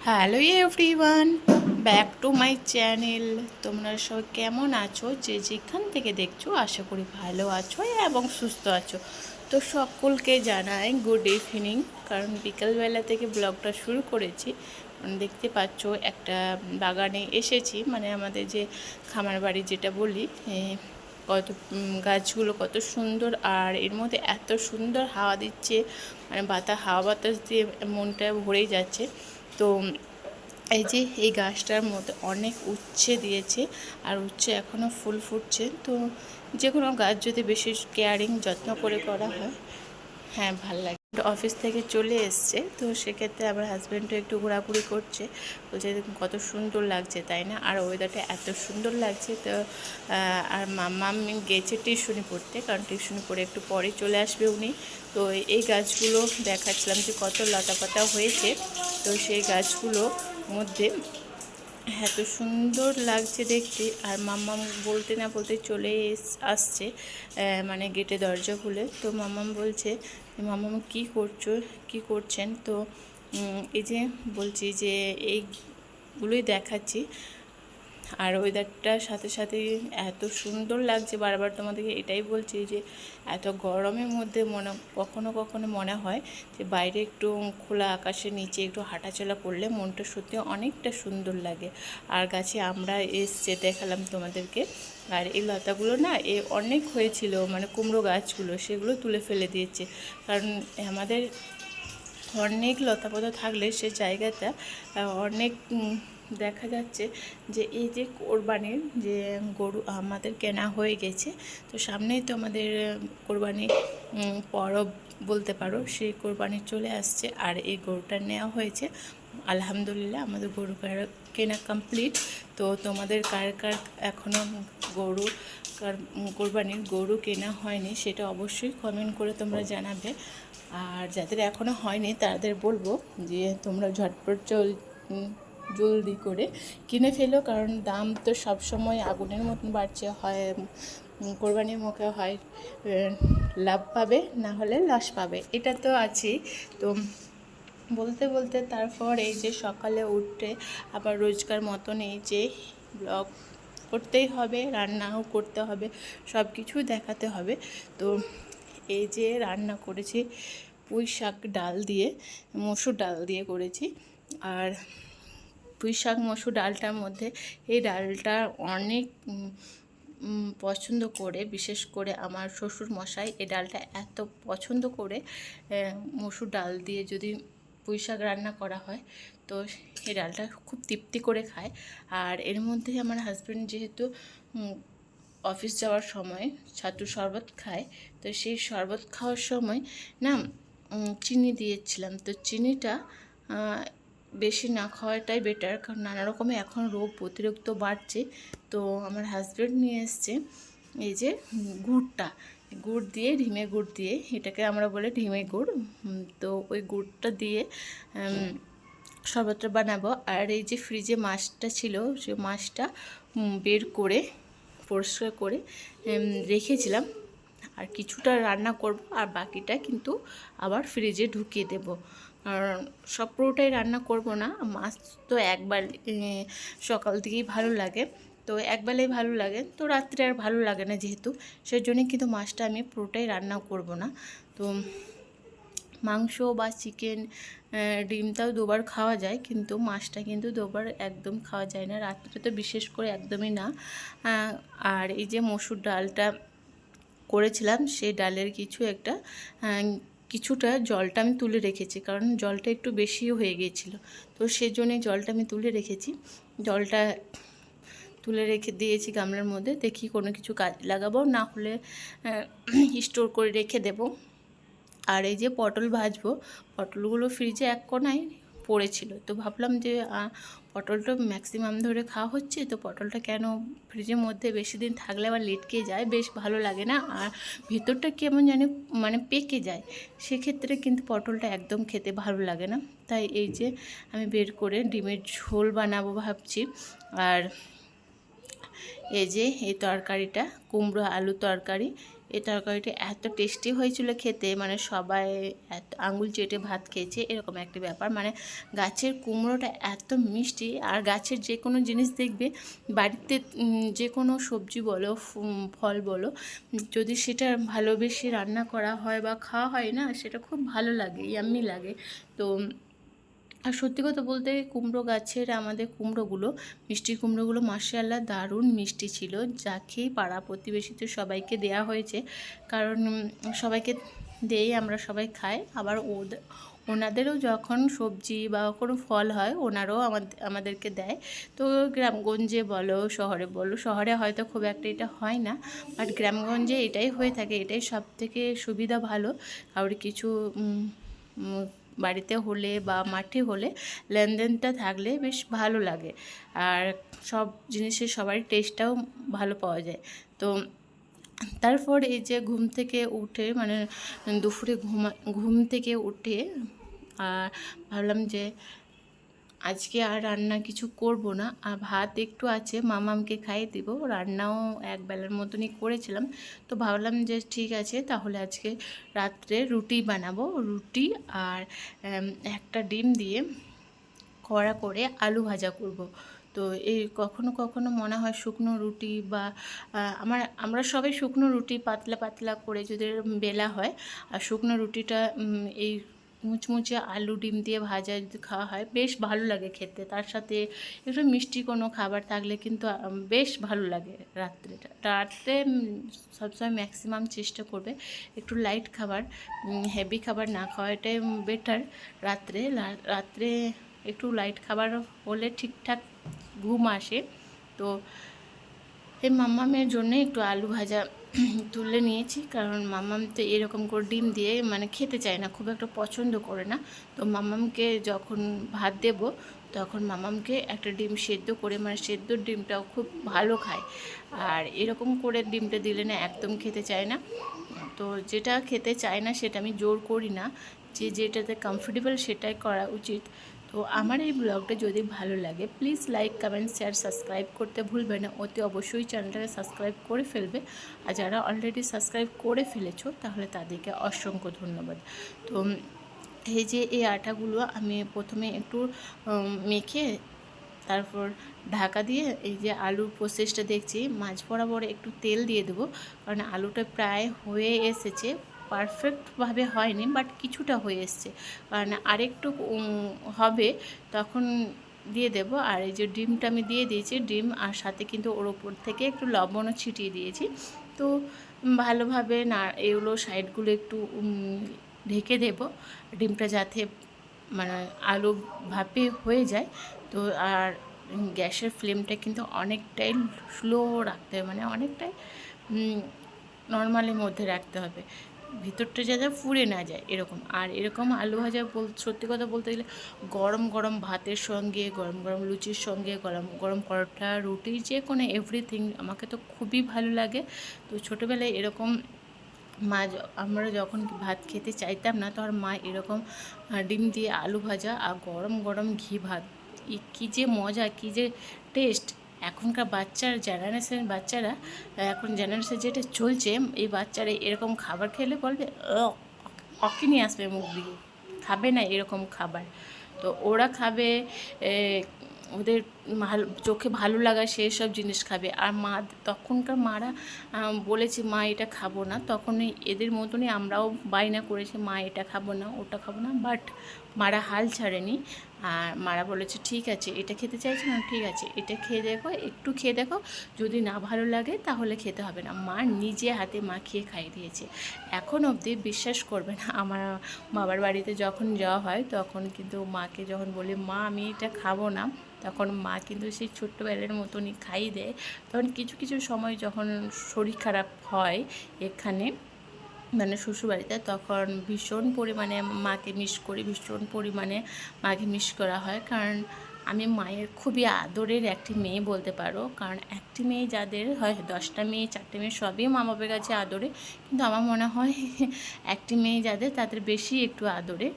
Hello everyone, back to my channel. তোমরা সবাই কেমন আছো? যে যেখান থেকে দেখছো আশা করি ভালো আছো এবং সুস্থ আছো। তো সকলকে জানাই গুড ইভিনিং, কারণ বিকালবেলা থেকে ব্লগটা শুরু করেছি। দেখতে পাচ্ছ একটা বাগানে এসেছি, মানে আমাদের যে খামার বাড়ি যেটা বলি, কত গাছগুলো কত সুন্দর, আর এর মধ্যে এত সুন্দর হাওয়া দিচ্ছে, মানে হাওয়া বাতাস দিয়ে মনটা ভরেই যাচ্ছে। তো এই যে এই গাছটার মধ্যে অনেক উচ্ছে দিয়েছে, আর উচ্ছে এখনও ফুল ফুটছে। তো যে কোনো গাছ যদি বেশি কেয়ারিং যত্ন করে করা হয়, হ্যাঁ, ভালো লাগে। অফিস থেকে চলে এসছে, তো সেক্ষেত্রে আমার হাজব্যান্ডও একটু ঘোরাঘুরি করছে, বলছে কত সুন্দর লাগছে, তাই না? আর ওয়েদারটা এত সুন্দর লাগছে। তো আর মাম্মাম গেছে টিউশনি পড়তে, কারণ টিউশনি পড়ে একটু পরে চলে আসবে উনি। তো এই গাছগুলো দেখাচ্ছিলাম যে কত লতাপাতা হয়েছে। তো সেই গাছগুলো মধ্যে এত সুন্দর লাগছে দেখতে। আর মাম্মাম বলতে না বলতে চলে আসছে, মানে গেটে দরজা খুলে। তো মাম্মাম বলছে, মাম্মাম কী করছেন? তো এই যে বলছি যে এইগুলোই দেখাচ্ছি। আর ওয়েদারটার সাথে সাথে এত সুন্দর লাগছে, বারবার তোমাদেরকে এটাই বলছি যে এত গরমের মধ্যে কখনো কখনো মনে হয় যে বাইরে একটু খোলা আকাশের নিচে একটু হাঁটাচলা করলে মনটা সত্যি অনেকটা সুন্দর লাগে। আর গাছে আমরা এসছে দেখালাম তোমাদেরকে। আর এই লতাগুলো না অনেক হয়েছিল, মানে কুমড়ো গাছগুলো, সেগুলো তুলে ফেলে দিয়েছে। কারণ আমাদের অনেক লতাপাতা থাকলে সে জায়গাটা অনেক দেখা যাচ্ছে যে এই যে কোরবানির যে গরু আমাদের কেনা হয়ে গেছে, তো সামনেই তো আমাদের কোরবানি পরব বলতে পারো, সেই কোরবানি চলে আসছে। আর এই গরুটা নেওয়া হয়েছে, আলহামদুলিল্লাহ আমাদের গরু কেনা কমপ্লিট। তো তোমাদের কার কার এখনও কোরবানির গরু কেনা হয়নি সেটা অবশ্যই কমেন্ট করে তোমরা জানাবে। আর যাদের এখনও হয়নি তাদের বলবো যে তোমরা ঝটপট জলদি করে কিনে ফেলো, কারণ দাম তো সবসময় আগুনের মতন বাড়ছে। হয় কোরবানির মুখে হয় লাভ পাবে, না হলে লস পাবে, এটা তো আছেই। তো বলতে বলতে তারপর এই যে সকালে উঠে আবার রোজকার মতন এই যে ব্লগ করতেই হবে, রান্নাও করতে হবে, সব কিছু দেখাতে হবে। তো এই যে রান্না করেছি পুঁই শাক ডাল দিয়ে, মসুর ডাল দিয়ে করেছি। আর পুঁই শাক মসুর ডালটার মধ্যে এই ডালটা অনেক পছন্দ করে, বিশেষ করে আমার শ্বশুর মশাই এই ডালটা এত পছন্দ করে। মসুর ডাল দিয়ে যদি পুঁই শাক রান্না করা হয় তো এই ডালটা খুব তৃপ্তি করে খায়। আর এর মধ্যে আমার হাজব্যান্ড যেহেতু অফিস যাওয়ার সময় ছাতু শরবত খায়, তো সেই শরবত খাওয়ার সময় না চিনি দিয়েছিলাম। তো চিনিটা বেশি না খাওয়াটাই বেটার, কারণ নানা রকমের এখন রোগ অতিরিক্ত বাড়ছে। তো আমার হাজব্যান্ড নিয়ে এসছে এই যে গুড় দিয়ে, ঢিমে গুড় দিয়ে, এটাকে আমরা বলি ঢিমে গুড়। তো ওই গুড়টা দিয়ে শরবতটা বানাবো। আর এই যে ফ্রিজে মাছটা ছিল, সে মাছটা বের করে পরিষ্কার করে রেখেছিলাম। আর কিছুটা রান্না করব, আর বাকিটা কিন্তু আবার ফ্রিজে ঢুকিয়ে দেব। আর সব পুরোটাই রান্না করব না, মাছ তো একবার সকাল থেকেই ভালো লাগে, তো একবেলাই ভালো লাগে, তো রাত্রে আর ভালো লাগে না যেহেতু, সেই জন্যই কিন্তু মাছটা আমি পুরোটাই রান্না করব না। তো মাংস বা চিকেন, ডিমটাও দুবার খাওয়া যায়, কিন্তু মাছটা কিন্তু দুবার একদম খাওয়া যায় না, রাত্রে তো বিশেষ করে একদমই না। আর এই যে মসুর ডালটা করেছিলাম, সেই ডালের কিছুটা জলটা আমি তুলে রেখেছি, কারণ জলটা একটু বেশিও হয়ে গিয়েছিলো। তো সেই জন্যই জলটা আমি তুলে রেখেছি। জলটা তুলে রেখে দিয়েছি গামলার মধ্যে, দেখি কোনো কিছু কাজ লাগাবো, না হলে স্টোর করে রেখে দেব। আর এই যে পটল ভাজবো, পটলগুলো ফ্রিজে এক কোণায় পড়েছিল, তো ভাবলাম যে পটলটা ম্যাক্সিমাম ধরে খাওয়া হচ্ছে, তো পটলটা কেন ফ্রিজের মধ্যে বেশি দিন থাকলে আবার লেটকে যায়, বেশ ভালো লাগে না, আর ভেতরটা কেমন জানি মানে পেকে যায়, সেক্ষেত্রে কিন্তু পটলটা একদম খেতে ভালো লাগে না। তাই এই যে আমি বের করে ডিমের ঝোল বানাবো ভাবছি। আর এই যে এই তরকারিটা কুমড়ো আলু তরকারি, এই তরকারিটা এত টেস্টি হয়েছিল খেতে, মানে সবাই এত আঙুল চেটে ভাত খেয়েছে এরকম একটা ব্যাপার। মানে গাছের কুমড়োটা এত মিষ্টি, আর গাছের যে কোনো জিনিস দেখবে বাড়িতে যে কোনো সবজি বলো ফল বলো, যদি সেটা ভালোবেসে রান্না করা হয় বা খাওয়া হয় না, সেটা খুব ভালো লাগে, ইয়াম্মি লাগে। তো আর সত্যি কথা বলতে কুমড়ো গাছের আমাদের কুমড়োগুলো, মিষ্টি কুমড়োগুলো মাশাআল্লাহ দারুণ মিষ্টি ছিল। যা খেয়ে পাড়া প্রতিবেশীতে সবাইকে দেয়া হয়েছে, কারণ সবাইকে দেই, আমরা সবাই খাই। আবার ওনাদেরও যখন সবজি বা কোনো ফল হয় ওনারাও আমাদেরকে দেয়। তো গ্রামগঞ্জে বলো শহরে বলো, শহরে হয়তো খুব একটা এটা হয় না, বাট গ্রামগঞ্জে এটাই হয়ে থাকে, এটাই সবথেকে সুবিধা ভালো। কারোর কিছু বাড়িতে হলে বা মাঠে হলে লেনদেনটা থাকলে বেশ ভালো লাগে, আর সব জিনিসের সবারই টেস্টটাও ভালো পাওয়া যায়। তো তারপর এই যে ঘুম থেকে উঠে, মানে দুপুরে ঘুম থেকে উঠে আর ভাবলাম যে আজকে আর রান্না কিছু করব না, আর ভাত একটু আছে মামামকে খাইয়ে দিব, রান্নাও এক বেলার মতনই করেছিলাম। তো ভাবলাম যে ঠিক আছে তাহলে আজকে রাত্রে রুটি বানাবো, রুটি আর একটা ডিম দিয়ে কড়া করে আলু ভাজা করব। তো এই কখনো কখনো মনে হয় শুকনো রুটি বা আমরা সবাই শুকনো রুটি পাতলা পাতলা করে যদি বেলা হয়, আর শুকনো রুটিটা এই মুচমুচে আলু ডিম দিয়ে ভাজা যদি খাওয়া হয় বেশ ভালো লাগে খেতে। তার সাথে একটু মিষ্টি কোনো খাবার থাকলে কিন্তু বেশ ভালো লাগে। রাত্রে সবসময় ম্যাক্সিমাম চেষ্টা করবে একটু লাইট খাবার, হেভি খাবার না খাওয়াটাই বেটার। রাত্রে একটু লাইট খাবার হলে ঠিকঠাক ঘুম আসে। তো এই মাম্মামের জন্য একটু আলু ভাজা তুলে নিয়েছি, কারণ মাম্মাম তো এরকম করে ডিম দিয়ে মানে খেতে চায় না, খুব একটা পছন্দ করে না। তো মাম্মামকে যখন ভাত দেব তখন মাম্মামকে একটা ডিম সেদ্ধ করে, মানে সেদ্ধ ডিমটাও খুব ভালো খায়, আর এরকম করে ডিমটা দিলে না একদম খেতে চায় না। তো যেটা খেতে চায় না সেটা আমি জোর করি না, যেটাতে কমফোর্টেবল সেটাই করা উচিত। তো আমার এই ব্লগটা যদি ভালো লাগে please like comment share subscribe করতে ভুলবে না, অতি অবশ্যই চ্যানেলটাকে সাবস্ক্রাইব করে ফেলবে। আর যারা অলরেডি সাবস্ক্রাইব করে ফেলেছো তাহলে তাদেরকে অসংখ্য ধন্যবাদ। তো এই যে এই আটাগুলো আমি প্রথমে একটু মেখে তারপর ঢাকা দিয়ে এই যে আলুর প্রসেসটা দেখছি, মাঝ বরাবর একটু তেল দিয়ে দেবো, কারণ আলুটা প্রায় হয়ে এসেছে, পারফেক্টভাবে হয়নি বাট কিছুটা হয়ে এসছে, কারণ আরেকটু হবে তখন দিয়ে দেব। আর এই যে ডিমটা আমি দিয়ে দিয়েছি, ডিম আর সাথে কিন্তু ওর ওপর থেকে একটু লবণও ছিটিয়ে দিয়েছি। তো ভালোভাবে না এগুলো সাইডগুলো একটু ঢেকে দেব, ডিমটা যাতে মানে আলু ভাপে হয়ে যায়। তো আর গ্যাসের ফ্লেমটা কিন্তু অনেকটাই স্লো রাখতে হবে, মানে অনেকটাই নর্মালের মধ্যে রাখতে হবে, ভিতরটা যাতে পুড়ে না যায় এরকম। আর এরকম আলু ভাজা সত্যি কথা বলতে গেলে গরম গরম ভাতের সঙ্গে, গরম গরম লুচির সঙ্গে, গরম গরম পরোটা, রুটি, যে কোনো এভরিথিং আমাকে তো খুবই ভালো লাগে। তো ছোটোবেলায় এরকম আমরা যখন ভাত খেতে চাইতাম না, তো আর মা এরকম ডিম দিয়ে আলু ভাজা আর গরম গরম ঘি ভাত, কী যে মজা, কী যে টেস্ট। এখনকার বাচ্চারা এখন জেনারেশন যেটা চলছে, এই বাচ্চারা এরকম খাবার খেলে বলবে অকিনি আসবে মুখ দিয়ে, খাবে না এরকম খাবার। তো ওরা খাবে ওদের চোখে ভালো লাগা সেই সব জিনিস খাবে। আর তখনকার মারা বলেছে মা এটা খাবো না, তখনই এদের মতনই আমরাও বায়না করেছি মা এটা খাবো না ওটা খাবো না, বাট মারা হাল ছাড়েনি। আর মারা বলেছে ঠিক আছে এটা খেতে চাইছে না, ঠিক আছে এটা খেয়ে দেখো, একটু খেয়ে দেখো, যদি না ভালো লাগে তাহলে খেতে হবে না। মা নিজে হাতে মাখিয়ে খাইয়ে দিয়েছে। এখন অবধি বিশ্বাস করবে না, আমার বাবার বাড়িতে যখন যাওয়া হয় তখন কিন্তু মাকে যখন বলি মা আমি এটা খাবো না, তখন মা কিন্তু সেই ছোট্টবেলার মতনই খাইয়ে দেয়। তখন কিছু কিছু সময় যখন শরীর খারাপ হয় এখানে মানে শ্বশুরবাড়িতে, তখন ভীষণ পরিমাণে মাকে মিস করি, ভীষণ পরিমাণে মাকে মিস করা হয়। কারণ আমি মায়ের খুবই আদরের একটি মেয়ে বলতে পারো, কারণ একটি মেয়ে যাদের হয় 10টা মেয়ে 4টে মেয়ে সবই মা বাবার কাছে আদরে, কিন্তু আমার মনে হয় একটি মেয়ে যাদের তাদের বেশি একটু আদরে।